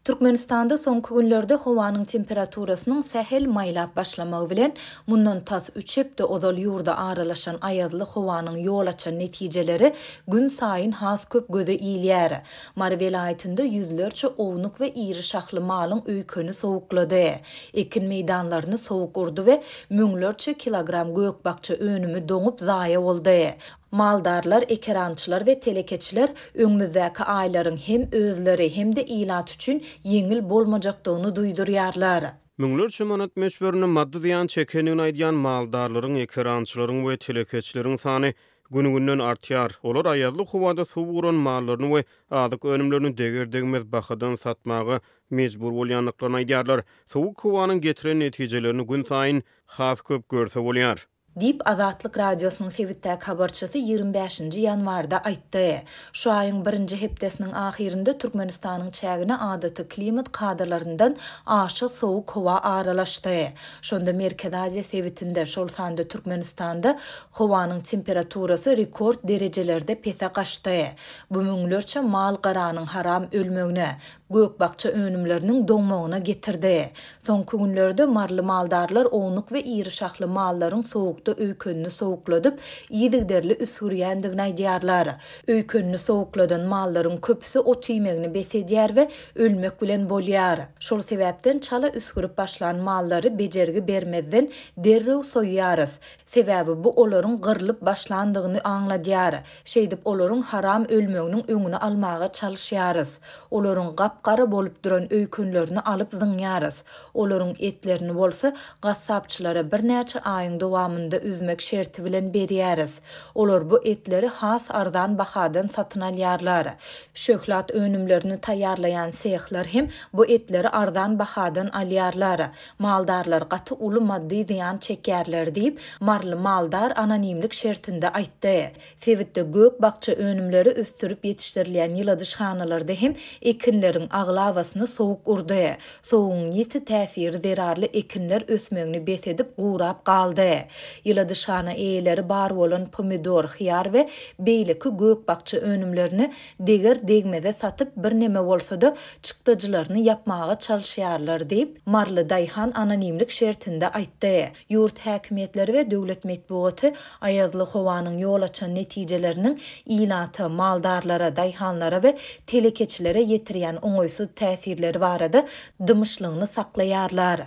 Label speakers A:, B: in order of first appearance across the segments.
A: Türkmenistanda soňky günlerde howanyň temperaturasının sähel maýlap başlamagy bilen mundan tas 3 hepde ozal ýurda aralaşan aýazly howanyň ýol açan netijeleri gün saýyn has köp göze iýilýär. Mary welaýetinde ýüzlerçe ownuk we iri şahly malyň öýkeni sowuklady. Ekin meýdanlaryny sowuk urdy we müňlerçe kilogram gökbakça önümi doňup zaýa boldy. Maldarlar, ekerançylar we telekeçiler öňümüzdäki aýlaryň hem özleri hem de ilat üçin yeňil bolmajakdygyny duýdurýarlar.
B: Müňlerçe manat meşberini maddi ziyan çekenini aýdýan maldarlaryň, ekerançylaryň we telekeçileriň sany günü-günden artýar. Olar aýazly howada suw uran mallaryny we azyk önümlerini degerdegmez bahadan satmagy mejbur bolýanlyklaryny aýdýarlar. Sowuk howanyň getiren netijelerini gün saýyn has köp görse bolýar.
A: Dip Azatlyk radiosynyň Sewitdäki habarçysy 25-nji ýanwarda aýtdy. Şu aýyň 1-nji hepdesiniň ahirinde Türkmenistanyň çägine adaty klimat kadrlaryndan aşyk sowuk howa aralaşdy. Şonda Merkez Aziýa Sewitinde şol sanda Türkmenistanda howanyň temperaturasy rekord derejelerde pese gaçdy. Bu müňlerçe mal garanyň haram ölmegine, gökbakça önümleriniň doňmagyna getirdi. Soňky günlerde marly maldarlar ownuk we iri şahly mallaryň sowuk öýkenini sowukladyp ýydigderli üsürýändigini aýdýarlar. Öýkenini sowukladan mallaryň köpüsi o tüýmegini besedýär we ölmek bilen bolýar. Şol sebäpden çala üsgürüp başlan mallary bejergi bermezden derrew soýýarys. Sebäbi bu olaryň gyrlyp başlandygyny aňladýar. Şeýdip olaryň haram ölmeginiň öňüni almaga çalışýarys. Olaryň gapgara bolup duran öýkenlerini alyp zyňýarys. Olaryň etlerini bolsa gassapçylara birnäçe aýyň dowamında üzmek şerti bilen berýäris. Olar bu etleri has arzan bahadan satyn alýarlar. Şöklat önümlerini taýýarlayan sehler hem bu etleri arzan bahadan alýarlar. Maldarlar gaty uly maddi ziyan çekýärler diýip marly maldar anonimlik şertinde aýtdy. Sewitde gök bakça önümleri östürüp yetişdirilýän ýyladyşhanalarda hem ekinleriň aglawasyny sowuk urdy. Soğuğun ýeti täsiri zerarly ekinler ösmegini besedip gurap galdy. Ýyladyşana eýeleri bar bolan pomidor, hyýar we beýleki gökbakça önümlerini deger degmede satyp bir neme bolsa-da çykdyjylaryny yapmaga çalışýarlar diýip Marly Daýhan anonimlik şertinde aýtdy. Ýurt häkimetleri we döwlet medeniýeti aýazly howanyň ýol açan netijeleriniň ilaty maldarlara, daýhanlara we telekeçilere ýetirýän oňoýsuz täsirleri barada dymyşlygyny saklaýarlar.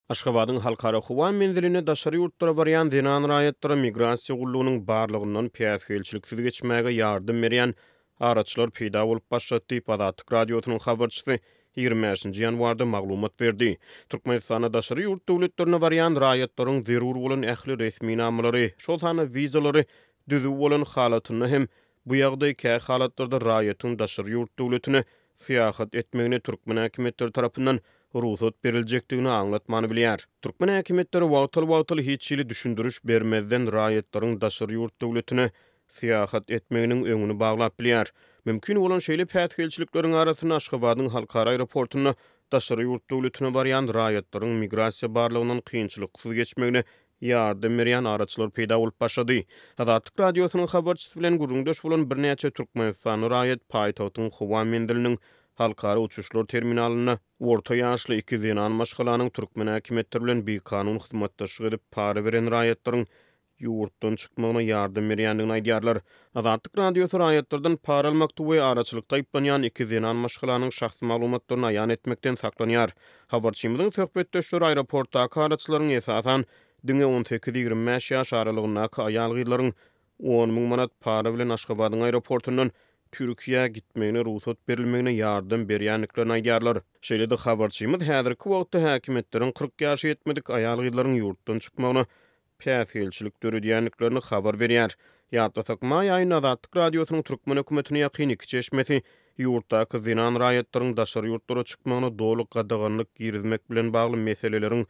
B: Aşgabatyň halkara howa menziline daşary ýurtlara barýan dinan raýatlary migrasiýa gullugynyň barlygyndan piýazgelçiliksiz geçmäge ýardym berýän araçlar peýda bolup başlady diýip Azatlyk radiosynyň habarçysy 25-nji ýanwarda maglumat berdi. Türkmenistana daşary ýurt döwletlerine barýan raýatlaryň zerur bolan ähli resmi namlary, şol sany wizalary düzüp bolan halatyny hem bu ýagdaýky halatlarda raýatyň daşary ýurt döwletine syýahat etmegine türkmen häkimetleri tarapyndan ruhsat berilejekdigini aňlatmany bilýär. Türkmen häkimetleri wagtal hiç ýyly düşündürüş bermezden raýatlaryň daşary ýurt döwletine syýahat etmeginiň öňüni baglap bilýär. Mümkin bolan şeýle pätgelçilikleriň arasyna Aşgabatyň halkara aeroportuny daşary ýurt döwletine barýan raýatlaryň migrasiýa barlygyndan kynçylyksiz geçmegine ýardym berýän araçlar peýda bolup başlady. Azatlyk radiosynyň habarçysy bilen gurulmdaş bolan birnäçe Türkmenistan raýat paýtagtyň Howa mendiliniň halkara uçuşlar terminalyna orta ýaşly iki zinan maşgalanyň türkmen häkimetleri bilen bir kanun hyzmatdaşlyk edip para beren raýatlaryň ýurtdan çykmagyna ýardym berýändigini aýdýarlar. Azatlyk radiosu raýatlardan para almakda we araçylykda aýplanýan iki zinan maşgalanyň şahsy maglumatlaryny aýan etmekden saklanýar. Habarçymyzyň söhbetdeşleri aeroportdaky araçlaryň esasan diňe 18-25 ýaş aralygyndaky aýal gyýlaryň 10.000 manat para bilen Aşgabatyň aeroportundan Türkiýe gitmegine ruhsat berilmegine ýardym berýänliklerini aýdýarlar. Şeýle de habarçymyz häzirki wagtda häkimetleriň 40 ýaşy ýetmedik aýal gyýlaryň ýurtdan çykmagyna päsgelçilik döredýänliklerini habar berýär. Ýatlasak maý aýyna Azatlyk radiosynyň türkmen hökümetine ýakyn iki çeşmesi ýurtdaky zinan raýatlaryň daşary ýurtlara çykmagyna dolyk gadaganlyk girizmek bilen bagly meseleleriň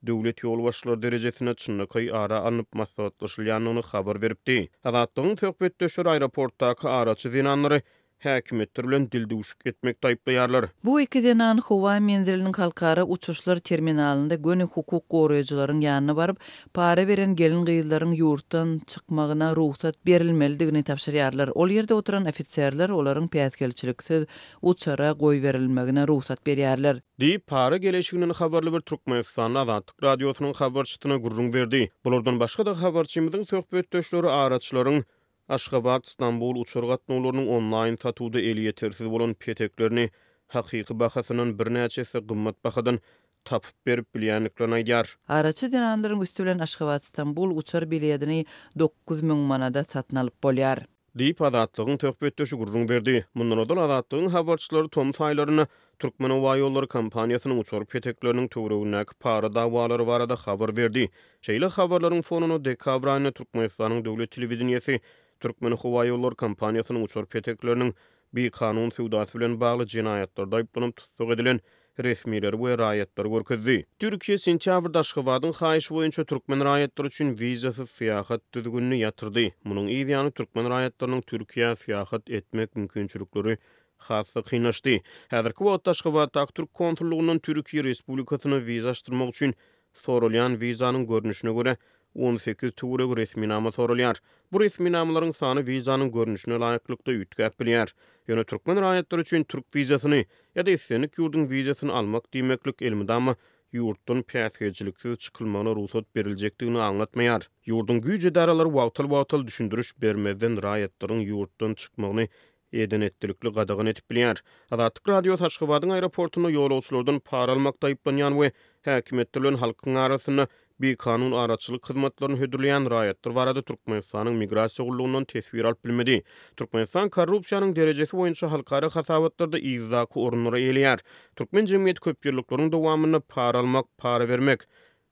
B: döwlet ýol başçylary derejesine çynnyky ara alınıp maslahatlaşylýanyny habar beripdi. Azatlygyň söhbetdeşleri aeroportdaky araçy zinanlary häkimetler bilen dildüşük etmek taýplaýarlar.
C: Bu iki denan Howa menziliniň halkara uçuşlar terminalynda gönü hukuk goraýjylaryň ýanyna baryp, para beren gelin gyýylaryň ýurtdan çykmagyna ruhsat berilmelidigini tapşyrýarlar. Ol ýerde oturan ofitserler olaryň päsgelçiliksiz uçara goý berilmegine ruhsat berýärler.
B: Diýip para geleşiginiň habarly bir Türkmenistan Azatlyk radiosynyň habarçysyna gurrun berdi. Bulardan başga da habarçymyzyň söhbetdeşleri araçlaryň Aşgabat, İstanbul uçar gatnawlarynyň online satuwda eli ýetersiz bolan peteklerini hakyky bahasynyň birnäçesi gymmat bahadan tapyp berip bilýänliklerini aýdýar.
C: Araçy denanlaryň üstü bilen Aşgabat İstanbul uçar biletini 9000 manada satyn alyp bolýar.
B: Diýip Azatlygyň töhbetdeşi gurrun berdi. Mundan odan Azatlygyň habarçylary tom saýlaryna Türkmen Hava Ýolları kompaniýasynyň uçar petekleriniň töweregindäki para dawalary barada habar berdi. Şeýle habarlaryň fonuny dekabr aýyna Türkmenistanyň döwlet telewizionýasy Türkmen Hava Ýolları kompaniýasynyň uçar petekleriniň bir kanun sowdasy bilen bagly jinaýatlarda aýplanyp tutsak edilen resmiler we raýatlar görkezdi. Türkiýe sentýabrda Aşgabatyň haýyşy boýunça türkmen raýatlary üçin wizasyz syýahat düzgünini ýatyrdy. Munyň ýa-ni türkmen raýatlarynyň Türkiýe syýahat etmek mümkinçilikleri hasy kynlaşdy. Häzirki wagtda Aşgabatda Türk konsullugynyň Türkiýe Respublikasyna wizalaşdyrmak üçin sorulýan wizanyň görnüşine görä 18 türlük resminama sorulýar. Bu resminamalaryň sany wizanyň görnüşine laýyklykda ýetgäp bilýär. Ýöne türkmen raýatlary üçin türk wizasyny ýa-da islenlik ýurdun wizasyny almak diýmeklik elmidama ýurtdan päsgelçiliksiz çykylmagyna ruhsat berilejekdigini aňlatmaýar. Ýurdun güýje daralary wagtal düşündiriş bermeden raýatlaryň ýurtdan çykmagyny eden etdirikli gadagyn etip bilýär. Azatlyk radio Aşgabatyň aeroportuna ýolagçylardan para almakda aýplanýan we häkimetler bilen halkyň arasyna bir kanun araççılık hyzmatlaryny hödürleýän raýatlar barada Türkmenistanyň migrasiýa gullugynyň tesbir alyp bilmedi. Türkmenistan korrupsiýanyň derejesi boýunça halkara hasabatlarda izdaky orunlara eýleýär. Türkmen jemgyýeti köp ýyllaryň dowamyny para almak, para bermek,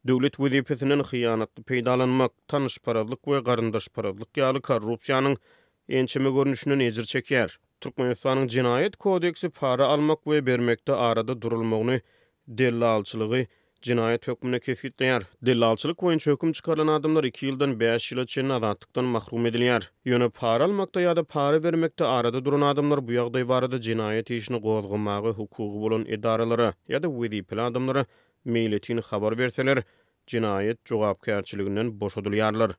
B: döwlet wezipesinden hyýanatly peýdalanmak, tanışparazlyk we garyndaşparazlyk ýaly korrupsiýanyň ençeme görnüşinden ejir çekýär. Türkmenistanyň Jinaýat kodeksi para almak we bermekde arada durulmagyny dellalçylygy Jinaýat hökmüne kesgitleýär. Dellalçylyk boýunça höküm çykarylan adamlar 2 ýyldan 5 ýyla çenli azatlıktan mahrum edilýär. Ýöne para almakda ýa-da para bermekde arada duran adamlar bu ýagdaý barada jinaýat işini gozgamagy hukugy bolan edaralary ýa-da wezipeli adamlara meýletini habar berseler, jinaýat jogapkärçiliginden boşadylýarlar.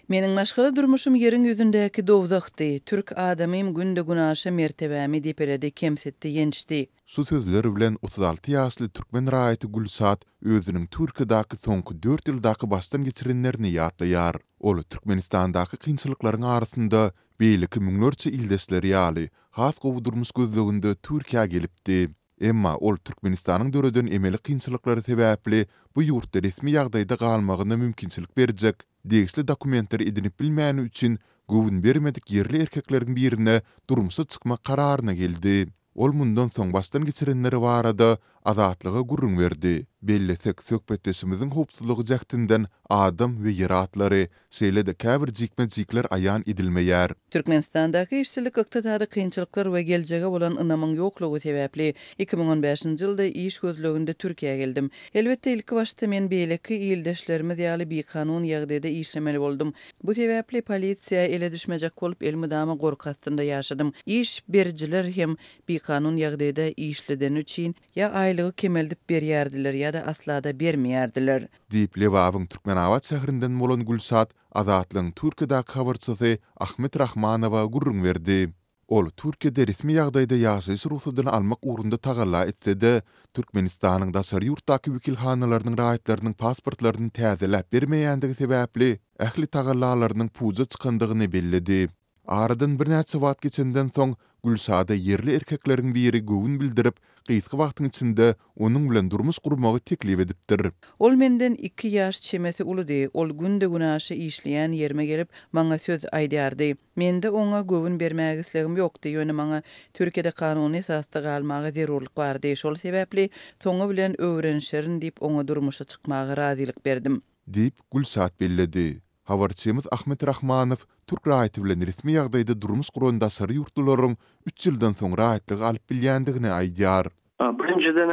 C: Meniň maşgala durmuşum ýeriň ýüzündäki dowzakdy. Türk adamym günde günaşa mertebämi diýip kemsetdi, ýençdi.
D: Şu sözler bilen 36 ýaşly türkmen raýaty Gülsat özüniň Türkiýedaky soňky 4 ýyldaky başdan geçirenlerini ýatlaýar. Ol Türkmenistandaky kynçylyklaryň arasynda beýleki müňlerçe ildeşleri ýaly has gowdurmuş gözleginde Türkiýe gelipdi. Emma ol Türkmenistanyň döreden emeli kynçylyklary sebäpli bu ýurtda resmi ýagdaýda galmagyna mümkinçilik berjek. Degisli dokumentleri edinip bilmäni üçin gowun bermedik yerli erkekleriň birine durmuşa çykmak kararyna geldi. Ol mundan soň başdan geçirenleri barada azatlyga gurrun berdi. Bellesek söhbetdeşimizin hopsuzlygy jahtynden adam we yer atlary şeýle-de käbir jikme-jikler aýan edilmeýär.
C: Türkmenistandaky işçilik ykdysady kynçylyklar we geljege bolan ynamyň ýoklugy sebäpli 2015-nji ýylda iş gözleginde Türkiýe geldim. Elbetde ilki başda men beýleki ýyldaşlarymyz ýaly bir kanun ýagdaýda işlemeli boldum. Bu sebäpli polisiýa ele düşmejek bolup elmidama gorkatynda ýaşadym. İş berjiler hem bir kanun ýagdaýda işleden üçin ýa aýlygy kemeldip berýärdiler ýa-da aslada bermeýärdiler.
D: Diýip Lewawyň Türkmenawat şäherinden bolan Gülsat Azatlyň Türkiýedaky habarçysy Ahmet Rahmanowa gurrun berdi. Ol Türkiýede resmi ýagdaýda ýaşaýyş ruhsatyny almak ugrunda tagalla etse-de Türkmenistanyň daşary ýurtdaky wekilhanalarynyň raýatlarynyň pasportlaryny täzeläp bermeýändigi sebäpli ähli tagallalarynyň puja çykandygyny belledi. Aradan bir näçe wagt geçenden soň Gülsada yerli erkekleriň biri gowun bildirip, gysga wagtyň içinde onuň bilen durmuş gurmagy teklip edipdir.
C: Ol menden 2 ýaş çemesi ulydy. Ol günde günaşa işleýän ýerime gelip maňa söz aýdýardy. Mende oňa gowun bermäge islegim ýokdy. Ýöne maňa Türkiýede kanuny esasda galmagy zerurlyk bardy. Şol sebäpli soňa bilen öwrenşerin diýip oňa durmuşa çykmagy razylyk berdim.
D: Diýip Gülsat belledi. Habarçymyz Ahmet Rahmanow Türk raýaty bilen resmi ýagdaýda durmuş guran daşary ýurtlaryň 3 ýyldan soň raýatlygy alyp bilýändigini aýdýar.
E: Birinciden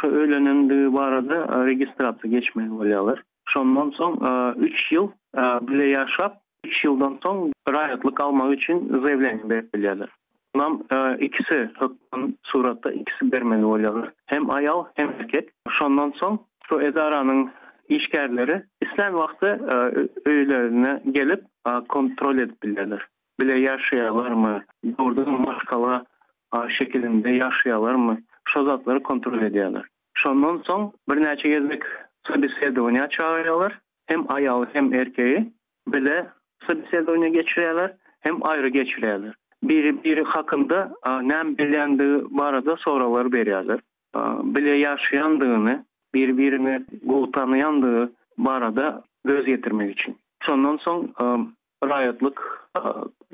E: şu öğlenendiği barada registrasiya geçmeli bolýarlar. Şondan soň 3 ýyl bile ýaşap 2 yıldan soň raýatlyk almak için zevleni berip bilýärler. Nam ikisi hökmün suratda ikisi bermeli bolýarlar. Hem ayal hem erkek. Şondan soň şu edaranyň işgärleri islen wagty öýlerine gelip kontrol edip bilýärler. Bile yaşayalarmı, doğrudan maskala şekilinde yaşayalarmı, şu zatları kontrol ediyorlar. Şondan soň bir näçe gezmek собеседование çağırıyorlar. Hem ayalı hem erkeği bile собеседование geçiriyorlar, hem ayrı geçiriyorlar. Biri hakkında näme bilýändiği barada soralar berýärler. Bile yaşayandığını, birbirini gultanayandığı barada göz getirmek için. Şondan soň raýatlyk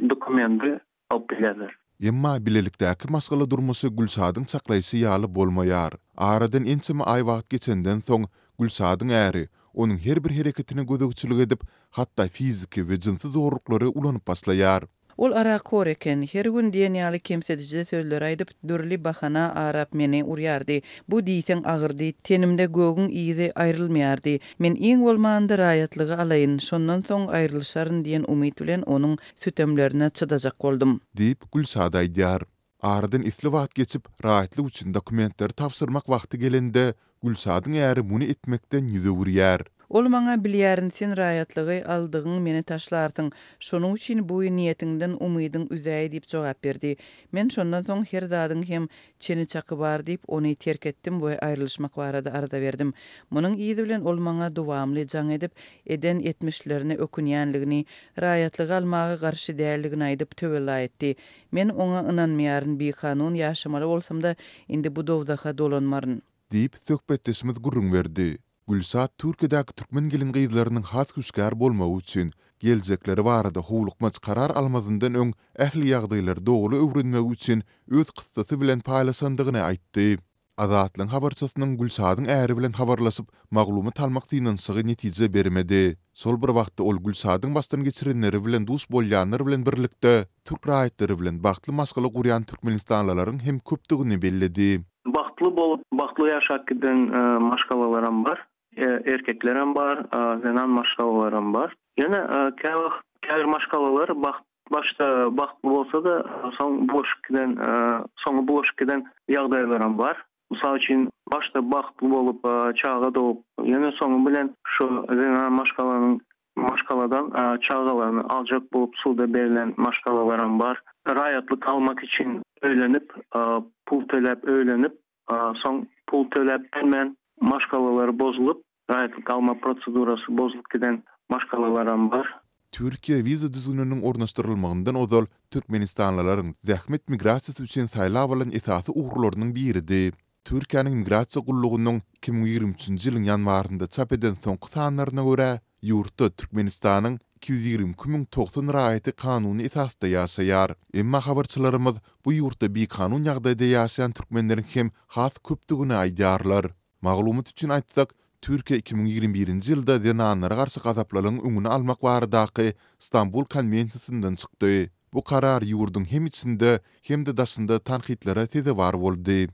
E: dokumenti alıp bilýärler.
D: Emma bilelikdäki maskala durmusy Gülsadyň saklaýsy ýaly bolmaýar. Aradan ençeme ay wagt geçenden soň Gülsadyň äri onuň her bir hereketine gözegçilik edip, hatda fiziki we jinsy zorluklary ulanyp başlaýar.
C: Ol ara kor eken, her gün diýen ýaly kemsedici sözler aýdyp dürli bahana arap meni urýardy. Bu diýsen agyrdy, tenimde gögüň iýi aýrylmaýardy. Men iň bolmanda raýatlygy alaýyn, şondan soň aýrylşaryn diýen umyt bilen onuň sütemlerine çydajak boldum.
D: Diýip Gülsada aýdýar. Aradan isli wagt geçip, raýatlyk üçin dokumentleri tapşyrmak wagty gelende Gülsadyň äri muny etmekden ýüze urýar.
C: Ol maňa bilýärin sen raýatlygy aldygyň meni taşlardyň. Şonuň üçin bu niýetiňden umydyň üzäýi diýip jogap berdi. Men şondan soň her zadyň hem çeni çaky bar diýip ony terk etdim we aýrylyşmak barada arada berdim. Munyň ýyzy bilen ol maňa dowamly jaň edip eden etmişlerini ökünýänligini, raýatlygy almagy garşy däldigini aýdyp töwel etdi. Men oňa ynanmaýaryn bir kanun ýaşamaly bolsam-da indi bu dowdaha dolanmaryn
D: diýip söhbetdeşimiz gurrun berdi. Gülsat Türkiýedäki türkmen gelin gyzlarynyň has güçgär bolmagy üçin geljekleri barada howlukmaç karar almazyndan öň ähli ýagdaýlar dogry öwrenmek üçin öz kıssasy bilen paýlaşandygyny aýtdy. Azatlyň habarçysynyň Gülsadyň äri bilen habarlaşyp maglumat almak diýensiňi netije bermedi. Sol bir wagtda ol Gülsadyň bastan geçirenleri bilen dus bolýanlar bilen birlikde türk raýatlary bilen bagtly maskala gurýan türkmenistanlylaryň hem köpdigini belledi.
E: Baktlı yaşak giden maşkalalarım var. Erkeklerim var, zenan maşkalalarım var. Yine kâr maşkalalar başta baktlı olsa da sonu boş giden ýagdaýlarym var. Misal için başta baktlı bolup çağa doğup, yine sonu bilen şu zenan maşkaladan çağalaryny aljak bolup suda berilen maşkalalarım var. Raýatlyk almak için öýlenip, pul töläp öýlenip, soň pul töläp hemen maşkalaları bozulup, raýatlyk alma prosedurasy bozulup giden maşkalalarım var.
D: Türkiýe wiza düzgününiň ornaşdyrylmagyndan ozal türkmenistanlylaryň zähmet migrasiýasy üçin saýlap alan esasy ugrularynyň biridi. Türkiýanyň migrasiýa gullugynyň 2023-nji ýylyň ýanwarynda çap eden soňky sanlaryna görä, ýurtda Türkmenistanyň 220.090 raýaty kanuny esasda ýaşaýar. Emma habarçylarymyz bu ýurtda bir kanun ýagdaýda ýaşaýan türkmenleriň hem has köpdigini aýdýarlar. Maglumat üçin aýtsak, Türkiýe 2021-nji ýylda zenanlara garşy gazaplaryň öňüni almak baradaky Istanbul konvensiýasyndan çykdy. Bu karar ýurdun hem içinde hem de daşynda tanqidlere teze var boldy.